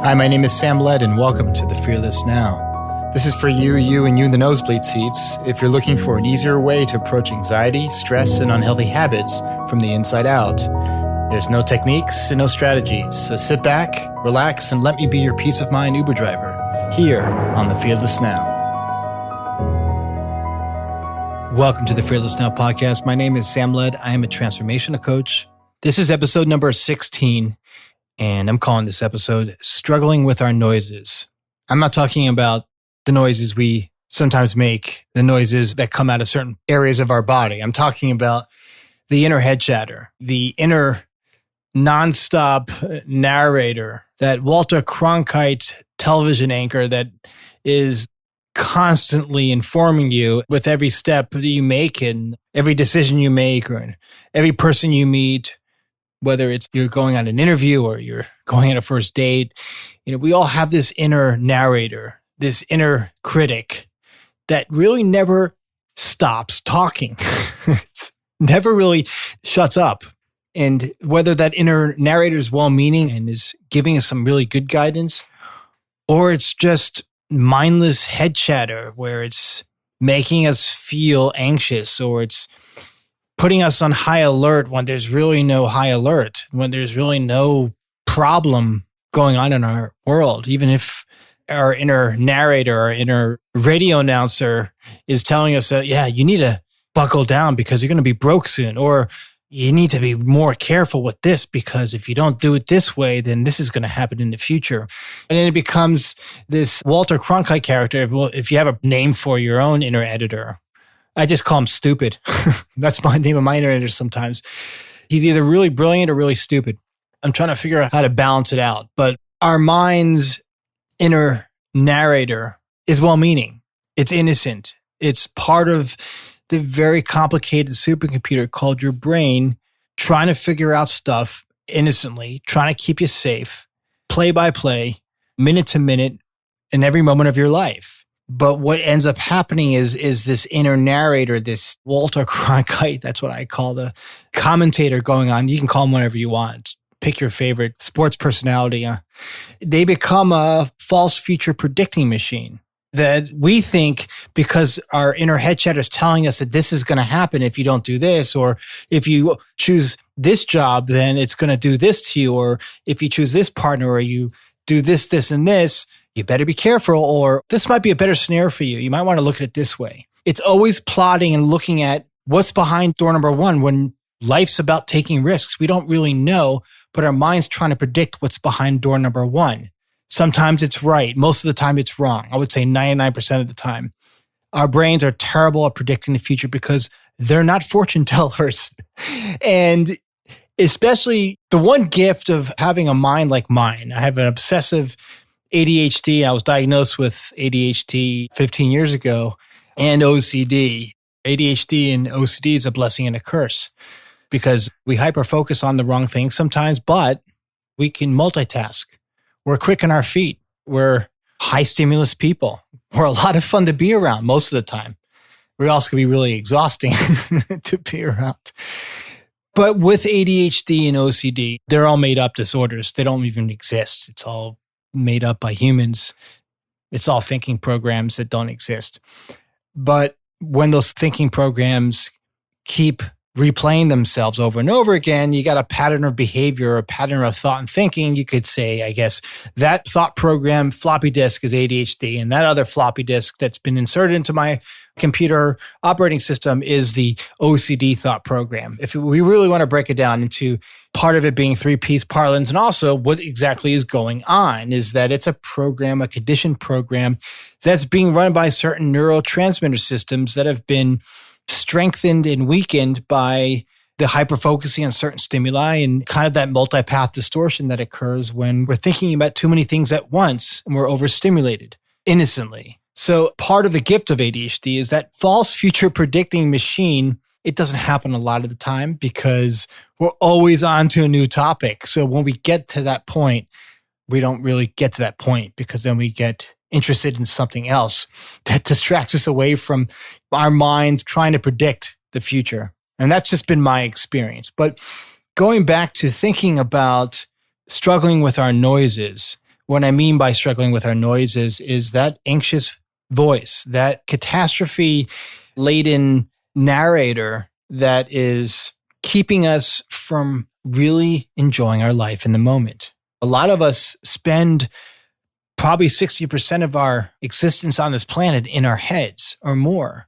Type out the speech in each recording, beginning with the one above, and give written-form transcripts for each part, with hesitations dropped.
Hi, my name is Sam Led, and welcome to The Fearless Now. This is for you in the nosebleed seats if you're looking for an easier way to approach anxiety, stress, and unhealthy habits from the inside out. There's no techniques and no strategies, so sit back, relax, and let me be your peace of mind Uber driver here on The Fearless Now. Welcome to The Fearless Now podcast. My name is Sam Led. I am a transformational coach. This is episode number 16. And I'm calling this episode Struggling with Our Noises. I'm not talking about the noises we sometimes make, the noises that come out of certain areas of our body. I'm talking about the inner head chatter, the inner nonstop narrator, that Walter Cronkite television anchor that is constantly informing you with every step that you make and every decision you make or every person you meet. Whether it's you're going on an interview or you're going on a first date, we all have this inner narrator, this inner critic that really never stops talking. It never really shuts up. And whether that inner narrator is well-meaning and is giving us some really good guidance, or it's just mindless head chatter where it's making us feel anxious, or it's putting us on high alert when there's really no high alert, when there's really no problem going on in our world. Even if our inner narrator, our inner radio announcer is telling us that, yeah, you need to buckle down because you're going to be broke soon, or you need to be more careful with this because if you don't do it this way, then this is going to happen in the future. And then it becomes this Walter Cronkite character. Well, if you have a name for your own inner editor, I just call him stupid. That's my name of my inner editor sometimes. He's either really brilliant or really stupid. I'm trying to figure out how to balance it out. But our mind's inner narrator is well-meaning. It's innocent. It's part of the very complicated supercomputer called your brain, trying to figure out stuff innocently, trying to keep you safe, play by play, minute to minute, in every moment of your life. But what ends up happening is this inner narrator, this Walter Cronkite, that's what I call the commentator going on. You can call him whatever you want. Pick your favorite sports personality. They become a false future predicting machine that we think because our inner head chatter is telling us that this is going to happen if you don't do this, or if you choose this job, then it's going to do this to you, or if you choose this partner, or you do this, this, and this, you better be careful, or this might be a better scenario for you. You might want to look at it this way. It's always plotting and looking at what's behind door number one. When life's about taking risks, we don't really know, but our mind's trying to predict what's behind door number one. Sometimes it's right. Most of the time it's wrong. I would say 99% of the time. Our brains are terrible at predicting the future because they're not fortune tellers. And especially the one gift of having a mind like mine, I have an obsessive ADHD. I was diagnosed with ADHD 15 years ago and OCD. ADHD and OCD is a blessing and a curse because we hyper-focus on the wrong things sometimes, but we can multitask. We're quick on our feet. We're high stimulus people. We're a lot of fun to be around most of the time. We also can be really exhausting to be around. But with ADHD and OCD, they're all made up disorders. They don't even exist. It's all made up by humans. It's all thinking programs that don't exist. But when those thinking programs keep replaying themselves over and over again, you got a pattern of behavior, a pattern of thought and thinking. You could say, I guess, that thought program floppy disk is ADHD, and that other floppy disk that's been inserted into my computer operating system is the OCD thought program. If we really want to break it down into part of it being three-piece parlance, and also what exactly is going on is that it's a program, a conditioned program that's being run by certain neurotransmitter systems that have been strengthened and weakened by the hyper-focusing on certain stimuli and kind of that multipath distortion that occurs when we're thinking about too many things at once and we're overstimulated innocently. So part of the gift of ADHD is that false future predicting machine. It doesn't happen a lot of the time because we're always on to a new topic. So when we get to that point, we don't really get to that point because then we get interested in something else that distracts us away from our minds trying to predict the future. And that's just been my experience. But going back to thinking about struggling with our noises, What I mean by struggling with our noises is that anxious voice, that catastrophe laden narrator that is keeping us from really enjoying our life in the moment. A lot of us spend probably 60% of our existence on this planet in our heads or more.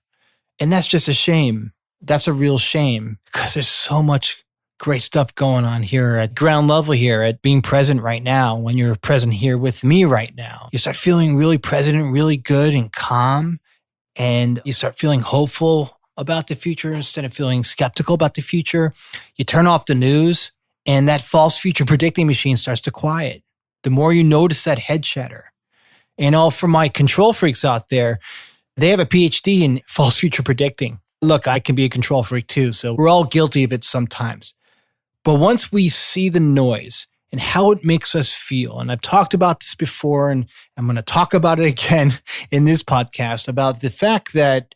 And that's just a shame. That's a real shame because there's so much great stuff going on here at ground level here at being present right now. When you're present here with me right now, you start feeling really present and really good and calm. And you start feeling hopeful about the future instead of feeling skeptical about the future. You turn off the news and that false future predicting machine starts to quiet. The more you notice that head chatter. And all for my control freaks out there, they have a PhD in false future predicting. Look, I can be a control freak too, so we're all guilty of it sometimes. But once we see the noise and how it makes us feel, and I've talked about this before, and I'm going to talk about it again in this podcast, about the fact that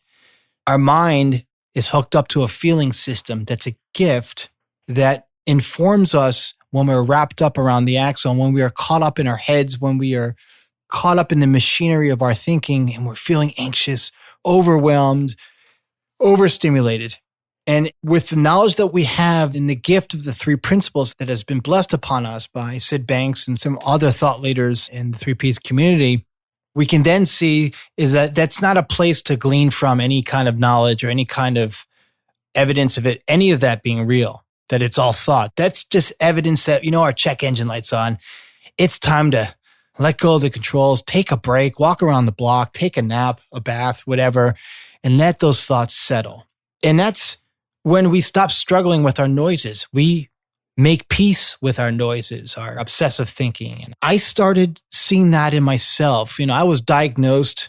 our mind is hooked up to a feeling system that's a gift that informs us when we're wrapped up around the axle, when we are caught up in our heads, when we are caught up in the machinery of our thinking and we're feeling anxious, overwhelmed, overstimulated. And with the knowledge that we have in the gift of the three principles that has been blessed upon us by Sid Banks and some other thought leaders in the 3Ps community, we can then see is that that's not a place to glean from any kind of knowledge or any kind of evidence of it, any of that being real, that it's all thought. That's just evidence that, our check engine light's on. It's time to let go of the controls, take a break, walk around the block, take a nap, a bath, whatever, and let those thoughts settle. And that's when we stop struggling with our noises. We make peace with our noises, our obsessive thinking. And I started seeing that in myself. I was diagnosed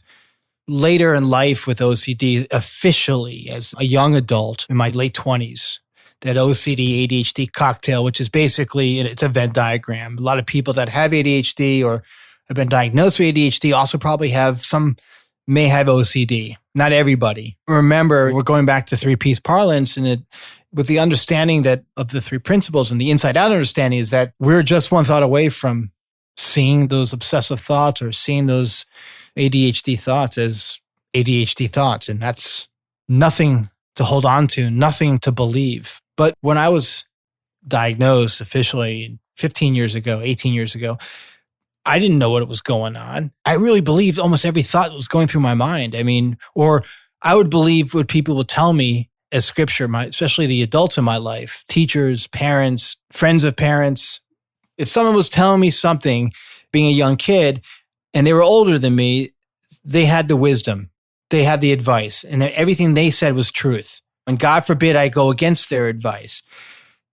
later in life with OCD officially as a young adult in my late 20s. That OCD ADHD cocktail, which is basically, it's a Venn diagram. A lot of people that have ADHD or have been diagnosed with ADHD also probably may have OCD. Not everybody. Remember, we're going back to 3Ps parlance, and with the understanding that of the three principles and the inside out understanding is that we're just one thought away from seeing those obsessive thoughts or seeing those ADHD thoughts as ADHD thoughts. And that's nothing to hold on to, nothing to believe. But when I was diagnosed officially 15 years ago, 18 years ago, I didn't know what was going on. I really believed almost every thought that was going through my mind. Or I would believe what people would tell me as scripture, especially the adults in my life, teachers, parents, friends of parents. If someone was telling me something, being a young kid, and they were older than me, they had the wisdom, they had the advice, and everything they said was truth. And God forbid I go against their advice.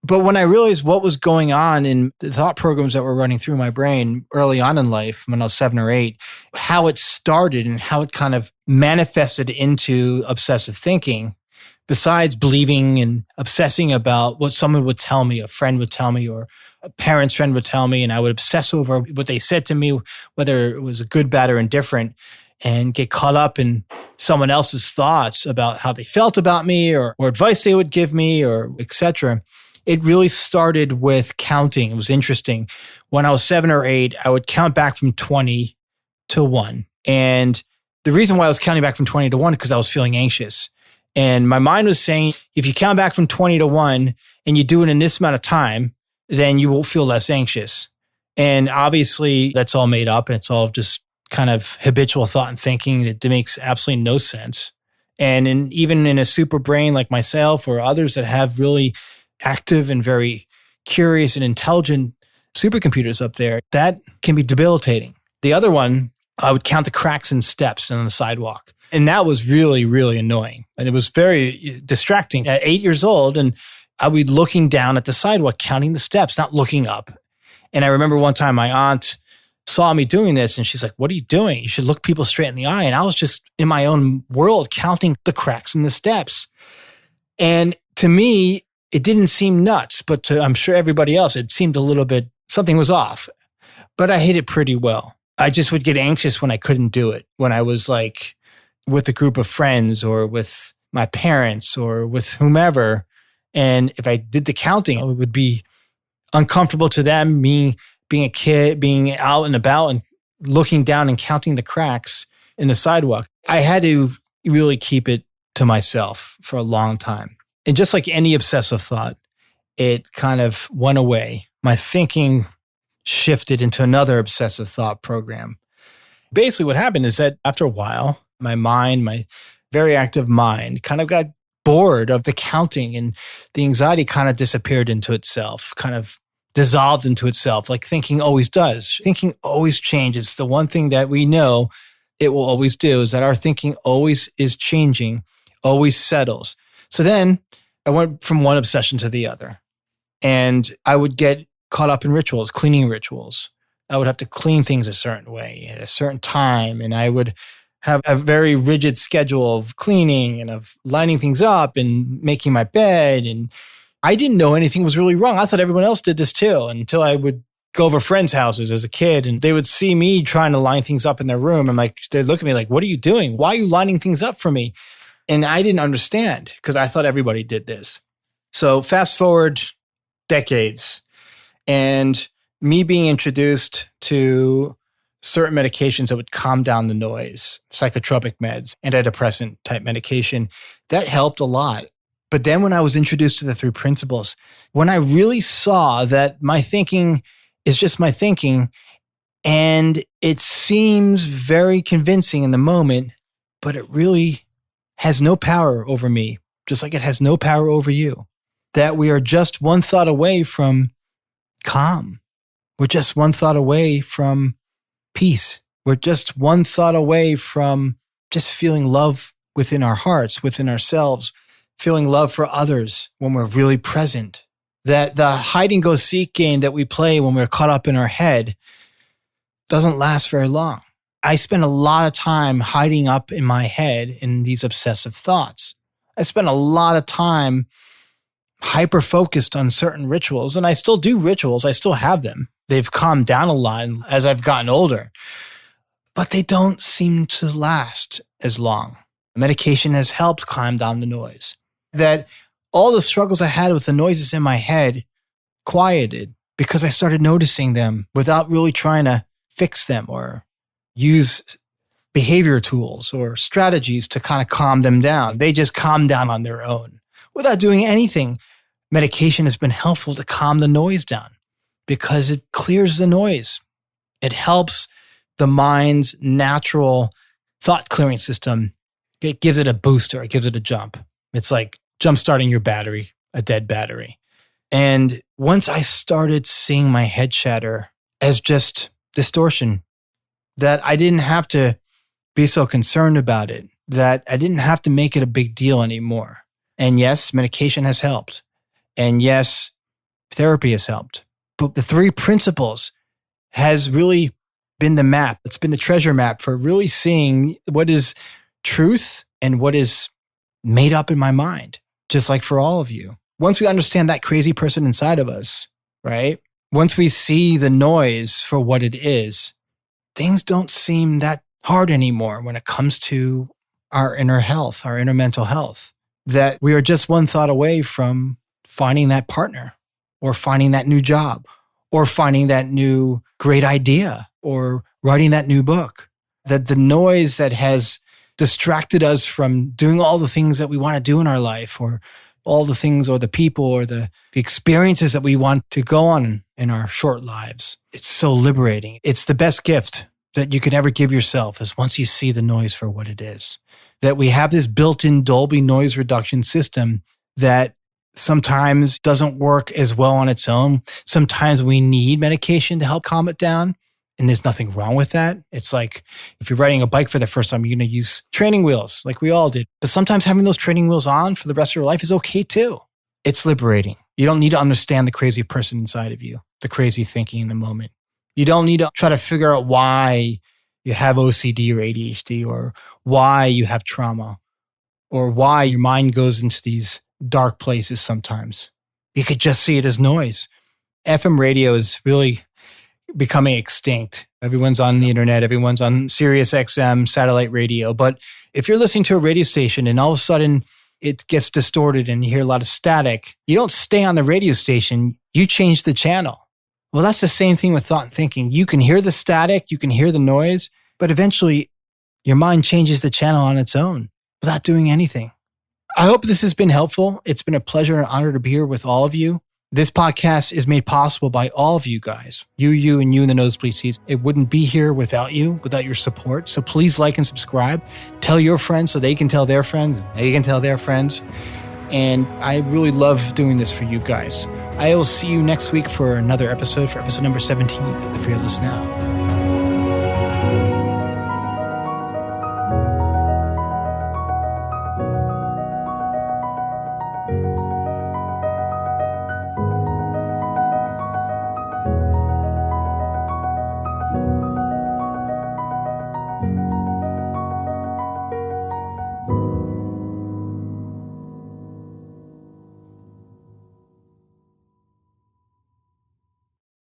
But when I realized what was going on in the thought programs that were running through my brain early on in life, when I was 7 or 8, how it started and how it kind of manifested into obsessive thinking, besides believing and obsessing about what someone would tell me, a friend would tell me, or a parent's friend would tell me, and I would obsess over what they said to me, whether it was good, bad, or indifferent, and get caught up in someone else's thoughts about how they felt about me or advice they would give me or etc. It really started with counting. It was interesting. When I was 7 or 8, I would count back from 20 to 1. And the reason why I was counting back from 20 to 1 is because I was feeling anxious. And my mind was saying, if you count back from 20 to 1 and you do it in this amount of time, then you will feel less anxious. And obviously, that's all made up. It's all just kind of habitual thought and thinking that makes absolutely no sense. And even in a super brain like myself or others that have really active and very curious and intelligent supercomputers up there, that can be debilitating. The other one, I would count the cracks and steps on the sidewalk. And that was really, really annoying. And it was very distracting at 8 years old. And I would be looking down at the sidewalk, counting the steps, not looking up. And I remember one time my aunt saw me doing this and she's like, "What are you doing? You should look people straight in the eye." And I was just in my own world counting the cracks in the steps. And to me, it didn't seem nuts, but to, I'm sure everybody else, it seemed a little bit, something was off. But I hid it pretty well. I just would get anxious when I couldn't do it, when I was like with a group of friends or with my parents or with whomever. And if I did the counting, it would be uncomfortable to them, me being a kid, being out and about and looking down and counting the cracks in the sidewalk. I had to really keep it to myself for a long time. And just like any obsessive thought, it kind of went away. My thinking shifted into another obsessive thought program. Basically, what happened is that after a while, my very active mind kind of got bored of the counting, and the anxiety kind of disappeared into itself, kind of dissolved into itself, like thinking always does. Thinking always changes. The one thing that we know it will always do is that our thinking always is changing, always settles. So then I went from one obsession to the other, and I would get caught up in rituals, cleaning rituals. I would have to clean things a certain way at a certain time, and I would have a very rigid schedule of cleaning and of lining things up and making my bed. And I didn't know anything was really wrong. I thought everyone else did this too, until I would go over friends' houses as a kid, and they would see me trying to line things up in their room. And like, they'd look at me like, what are you doing? Why are you lining things up for me? And I didn't understand because I thought everybody did this. So fast forward decades, and me being introduced to certain medications that would calm down the noise, psychotropic meds, antidepressant type medication, that helped a lot. But then when I was introduced to the three principles, when I really saw that my thinking is just my thinking, and it seems very convincing in the moment, but it really has no power over me, just like it has no power over you, that we are just one thought away from calm. We're just one thought away from peace. We're just one thought away from just feeling love within our hearts, within ourselves, feeling love for others when we're really present. That the hide and go seek game that we play when we're caught up in our head doesn't last very long. I spend a lot of time hiding up in my head in these obsessive thoughts. I spend a lot of time hyper-focused on certain rituals, and I still do rituals. I still have them. They've calmed down a lot as I've gotten older, but they don't seem to last as long. Medication has helped calm down the noise. That all the struggles I had with the noises in my head quieted because I started noticing them without really trying to fix them or use behavior tools or strategies to kind of calm them down. They just calm down on their own without doing anything. Medication has been helpful to calm the noise down because it clears the noise. It helps the mind's natural thought clearing system. It gives it a booster. It gives it a jump. It's like jump-starting your battery, a dead battery. And once I started seeing my head chatter as just distortion, that I didn't have to be so concerned about it, that I didn't have to make it a big deal anymore. And yes, medication has helped. And yes, therapy has helped. But the three principles has really been the map. It's been the treasure map for really seeing what is truth and what is made up in my mind, just like for all of you. Once we understand that crazy person inside of us, right? Once we see the noise for what it is, things don't seem that hard anymore when it comes to our inner health, our inner mental health. That we are just one thought away from finding that partner or finding that new job or finding that new great idea or writing that new book. That the noise that has distracted us from doing all the things that we want to do in our life or all the things or the people or the experiences that we want to go on in our short lives. It's so liberating. It's the best gift that you could ever give yourself is once you see the noise for what it is. That we have this built-in Dolby noise reduction system that sometimes doesn't work as well on its own. Sometimes we need medication to help calm it down. And there's nothing wrong with that. It's like if you're riding a bike for the first time, you're going to use training wheels like we all did. But sometimes having those training wheels on for the rest of your life is okay too. It's liberating. You don't need to understand the crazy person inside of you, the crazy thinking in the moment. You don't need to try to figure out why you have OCD or ADHD or why you have trauma or why your mind goes into these dark places sometimes. You could just see it as noise. FM radio is really becoming extinct. Everyone's on the internet. Everyone's on Sirius XM, satellite radio. But if you're listening to a radio station and all of a sudden it gets distorted and you hear a lot of static, you don't stay on the radio station. You change the channel. Well, that's the same thing with thought and thinking. You can hear the static, you can hear the noise, but eventually your mind changes the channel on its own without doing anything. I hope this has been helpful. It's been a pleasure and honor to be here with all of you. This podcast is made possible by all of you guys. You, and you in the nosebleed seats. It wouldn't be here without you, without your support. So please like and subscribe. Tell your friends so they can tell their friends, and they can tell their friends. And I really love doing this for you guys. I will see you next week for another episode, for episode number 17 of The Fearless Now.